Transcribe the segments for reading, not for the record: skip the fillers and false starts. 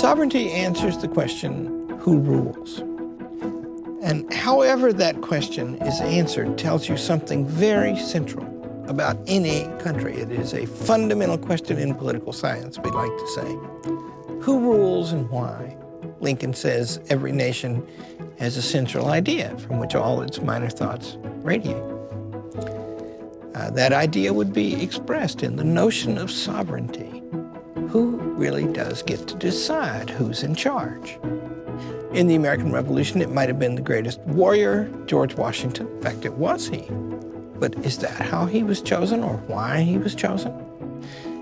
Sovereignty answers the question, who rules? And however that question is answered tells you something very central about any country. It is a fundamental question in political science, we like to say. Who rules and why? Lincoln says every nation has a central idea from which all its minor thoughts radiate. That idea would be expressed in the notion of sovereignty. Who really does get to decide who's in charge? In the American Revolution, it might have been the greatest warrior, George Washington. In fact, it was he. But is that how he was chosen or why he was chosen?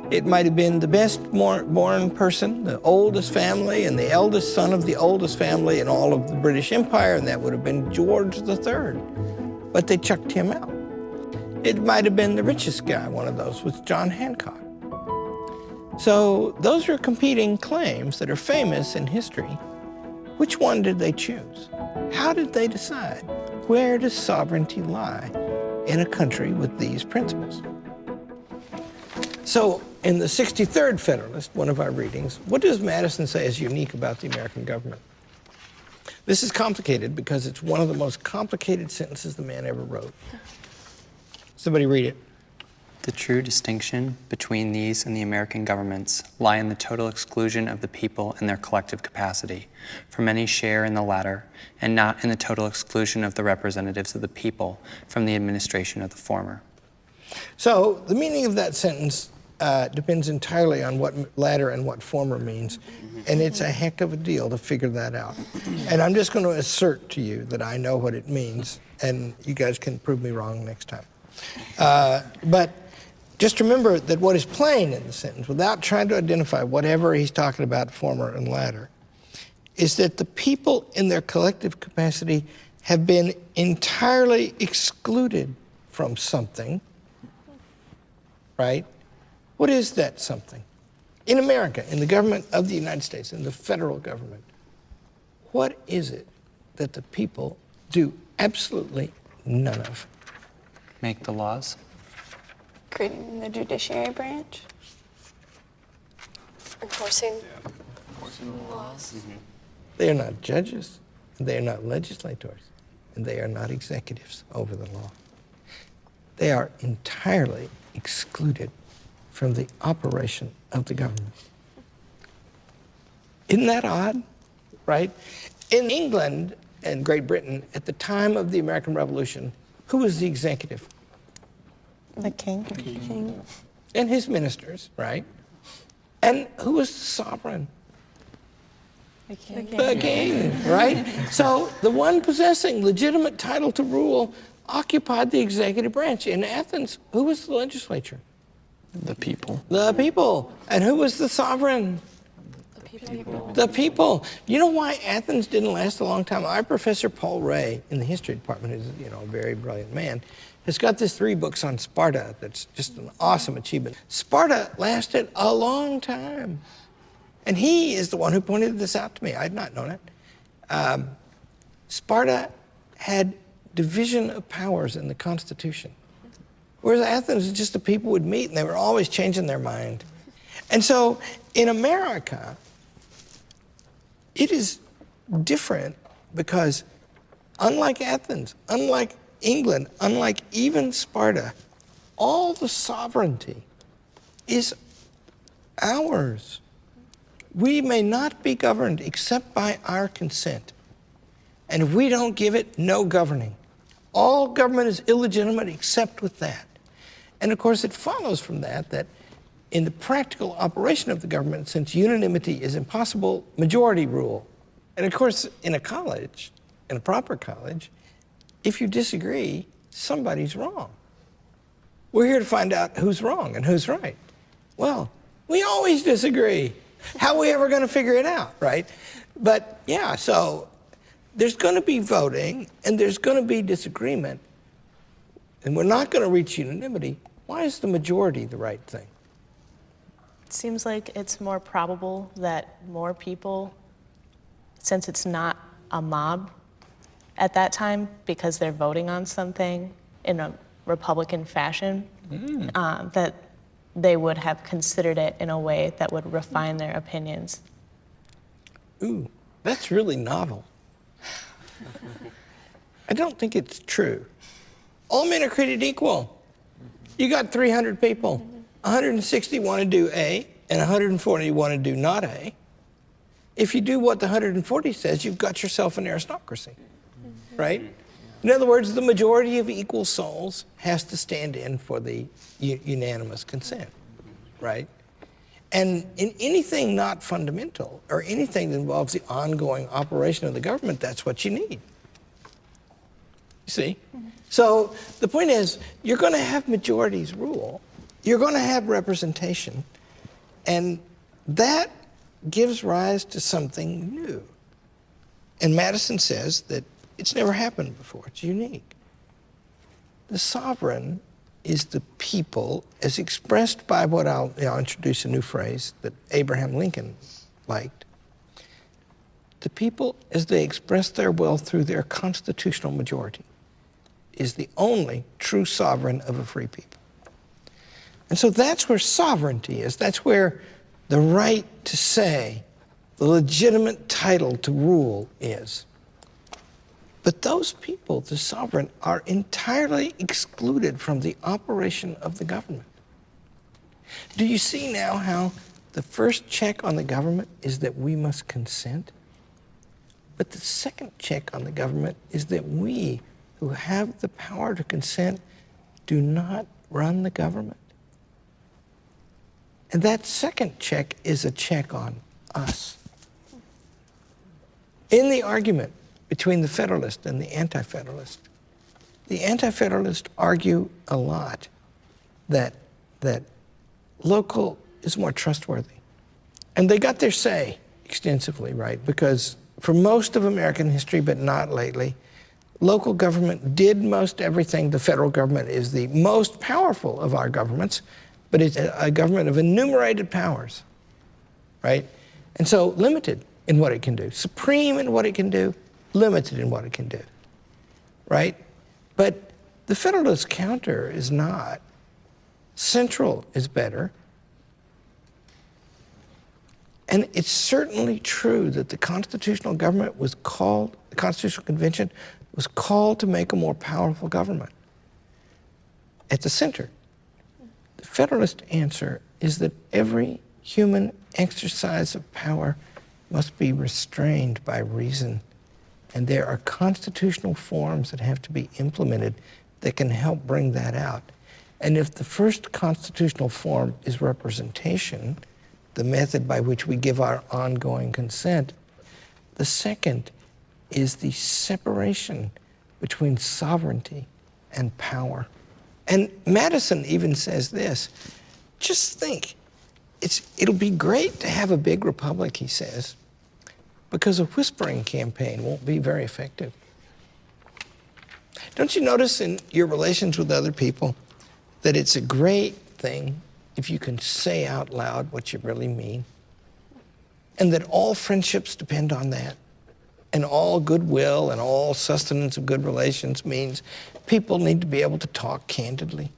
It might have been the best born person, the oldest family, and the eldest son of the oldest family in all of the British Empire, and that would have been George III. But they chucked him out. It might have been the richest guy. One of those was John Hancock. So those are competing claims that are famous in history. Which one did they choose? How did they decide? Where does sovereignty lie in a country with these principles? So in the 63rd Federalist, one of our readings, what does Madison say is unique about the American government? This is complicated because it's one of the most complicated sentences the man ever wrote. Somebody read it. The true distinction between these and the American governments lie in the total exclusion of the people in their collective capacity from any share in the latter, and not in the total exclusion of the representatives of the people from the administration of the former. So the meaning of that sentence depends entirely on what latter and what former means, and it's a heck of a deal to figure that out. And I'm just going to assert to you that I know what it means, and you guys can prove me wrong next time. But just remember that what is plain in the sentence, without trying to identify whatever he's talking about, former and latter, is that the people in their collective capacity have been entirely excluded from something, right? What is that something? In America, in the government of the United States, in the federal government, what is it that the people do absolutely none of? Make the laws. Creating the judiciary branch. Enforcing the laws. They are not judges, they are not legislators, and they are not executives over the law. They are entirely excluded from the operation of the government. Isn't that odd, right? In England and Great Britain, at the time of the American Revolution, who was the executive? The king. The king. And his ministers, right? And who was the sovereign? The king. The king, right? So the one possessing legitimate title to rule occupied the executive branch. In Athens, who was the legislature? The people. The people. And who was the sovereign? The people. The people. You know why Athens didn't last a long time? Our professor Paul Ray in the history department, who's a very brilliant man, has got this 3 books on Sparta that's just an awesome achievement. Sparta lasted a long time. And he is the one who pointed this out to me. I had not known it. Sparta had division of powers in the Constitution. Whereas Athens, just the people would meet and they were always changing their mind. And so in America, it is different because unlike Athens, unlike England, unlike even Sparta, all the sovereignty is ours. We may not be governed except by our consent. And if we don't give it, no governing. All government is illegitimate except with that. And of course, it follows from that in the practical operation of the government, since unanimity is impossible, majority rule. And of course, in a college, in a proper college, if you disagree, somebody's wrong. We're here to find out who's wrong and who's right. Well, we always disagree. How are we ever going to figure it out, right? But yeah, so there's going to be voting and there's going to be disagreement, and we're not going to reach unanimity. Why is the majority the right thing? It seems like it's more probable that more people, since it's not a mob at that time, because they're voting on something in a Republican fashion, that they would have considered it in a way that would refine their opinions. Ooh, that's really novel. I don't think it's true. All men are created equal. You got 300 people. 160 want to do A, and 140 want to do not A. If you do what the 140 says, you've got yourself an aristocracy, right? In other words, the majority of equal souls has to stand in for the unanimous consent, right? And in anything not fundamental, or anything that involves the ongoing operation of the government, that's what you need. You see? So the point is, you're going to have majorities rule. You're going to have representation. And that gives rise to something new. And Madison says that it's never happened before. It's unique. The sovereign is the people, as expressed by what I'll introduce a new phrase that Abraham Lincoln liked. The people, as they express their will through their constitutional majority, is the only true sovereign of a free people. And so that's where sovereignty is. That's where the right to say, the legitimate title to rule is. But those people, the sovereign, are entirely excluded from the operation of the government. Do you see now how the first check on the government is that we must consent? But the second check on the government is that we, who have the power to consent, do not run the government. And that second check is a check on us. In the argument between the Federalist and the Anti-Federalist argue a lot that local is more trustworthy. And they got their say extensively, right? Because for most of American history, but not lately, local government did most everything. The federal government is the most powerful of our governments, but it's a government of enumerated powers, right? And so limited in what it can do, supreme in what it can do, limited in what it can do, right? But the Federalist counter is not. Central is better. And it's certainly true that the constitutional government was called, the Constitutional Convention was called to make a more powerful government. At the center, the Federalist answer is that every human exercise of power must be restrained by reason. And there are constitutional forms that have to be implemented that can help bring that out. And if the first constitutional form is representation, the method by which we give our ongoing consent, the second is the separation between sovereignty and power. And Madison even says this, just think, it'll be great to have a big republic, he says, because a whispering campaign won't be very effective. Don't you notice in your relations with other people that it's a great thing if you can say out loud what you really mean? And that all friendships depend on that? And all goodwill and all sustenance of good relations means people need to be able to talk candidly.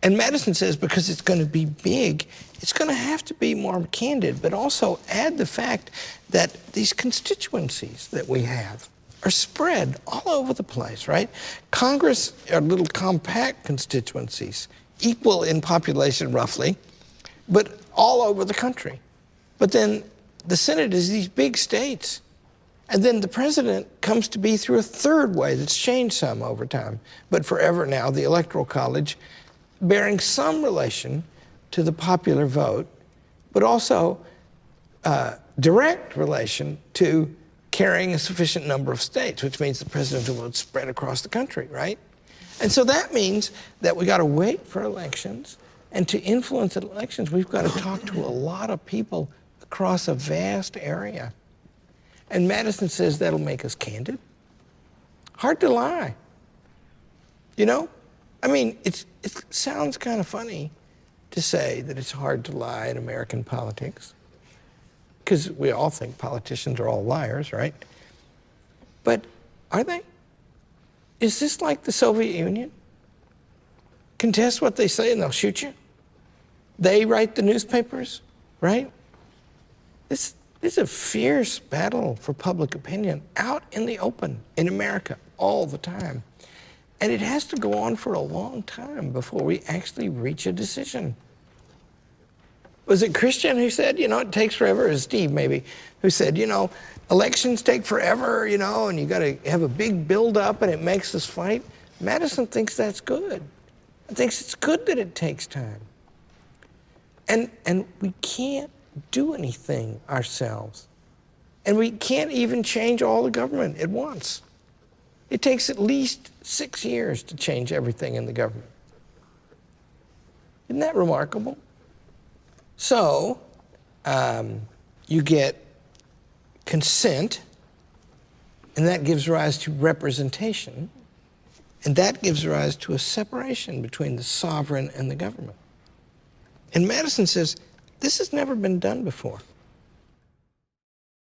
And Madison says because it's going to be big, it's going to have to be more candid, but also add the fact that these constituencies that we have are spread all over the place, right? Congress are little compact constituencies, equal in population roughly, but all over the country. But then the Senate is these big states. And then the president comes to be through a third way that's changed some over time, but forever now, the Electoral College, bearing some relation to the popular vote, but also direct relation to carrying a sufficient number of states, which means the presidential vote spread across the country, right? And so that means that we got to wait for elections, and to influence elections, we've got to talk to a lot of people across a vast area. And Madison says that'll make us candid. Hard to lie. You know? I mean, it sounds kind of funny to say that it's hard to lie in American politics, because we all think politicians are all liars, right? But are they? Is this like the Soviet Union? Contest what they say and they'll shoot you? They write the newspapers, right? This is a fierce battle for public opinion out in the open in America all the time. And it has to go on for a long time before we actually reach a decision. Was it Christian who said, it takes forever? Or was Steve maybe, who said, elections take forever, and you got to have a big build-up and it makes us fight? Madison thinks that's good. He thinks it's good that it takes time. And we can't do anything ourselves. And we can't even change all the government at once. It takes at least 6 years to change everything in the government. Isn't that remarkable? So, you get consent, and that gives rise to representation, and that gives rise to a separation between the sovereign and the government. And Madison says, this has never been done before.